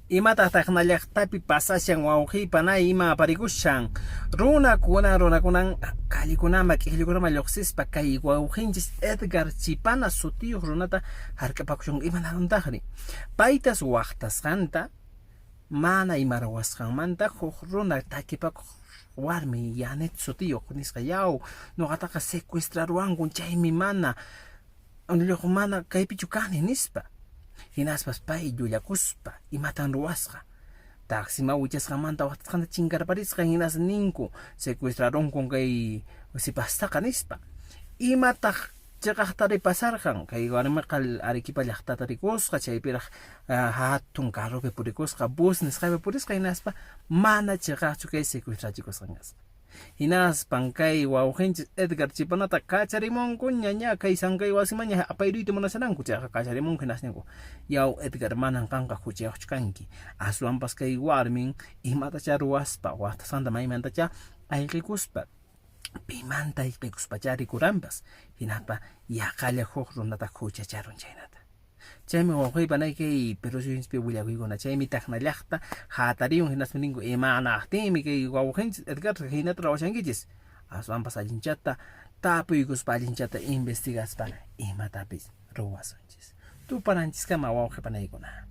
Imata taqnallaqtapi pasashan wawqiypana ima aparikushan runakunan kallikunama k'ikllikunama lluqsispa kay wawqinchis Edgar Chipana sutiyuq runata hark'apakushun imanaruntajri paytas waqtasqanta mana imarawasqanmanta huk runa takipakuq warmi Janet sutiyuq nisqa yaw nuqataqa secuestraruwanku chaymi mana kaypichu kani nispa hinaspas pay llullakuspa imatan ruwasqa taksima wichasqanmanta waqtasqanta chinkarparisqa hinas ninku secuestrarunku kay sipastaqa nispa imataq chaqaqtari pasarqan kay warmiqa Arequipa llaqtata rikusqa chaypiraq hatun carrupi purikusqa bus nisqapi purisqa hinaspa mana chiqaqchu kay secuestrachikusqanqa hinaspan kay wawqinchis Edgar Chipanata kacharimunku ñaña kay sankay wasimaña apayruyta munashananku chayqa kacharimunku hinasninku yaw Edgar manan qanqa huchayuqchu kanki aswanpas kay warmin imatacha ruwaspa waqtasqanta maymantacha ayqikuspa pimanta ayqikuspacha rikuranpas hinaspa yaqalla huk runata huchacharun chaynata chaymi wawqiypanay kay Perusuyunspi willakuykuna chaymi taqnallaqta hatariyun hinaspa ninku imanaqtinmi kay wawqinchis Edgar hinata rawashankichis aswanpas allinchata tapuykuspa allinchata investigaspa imatapis ruwasunchis tuparanchiskama wawqipanaykuna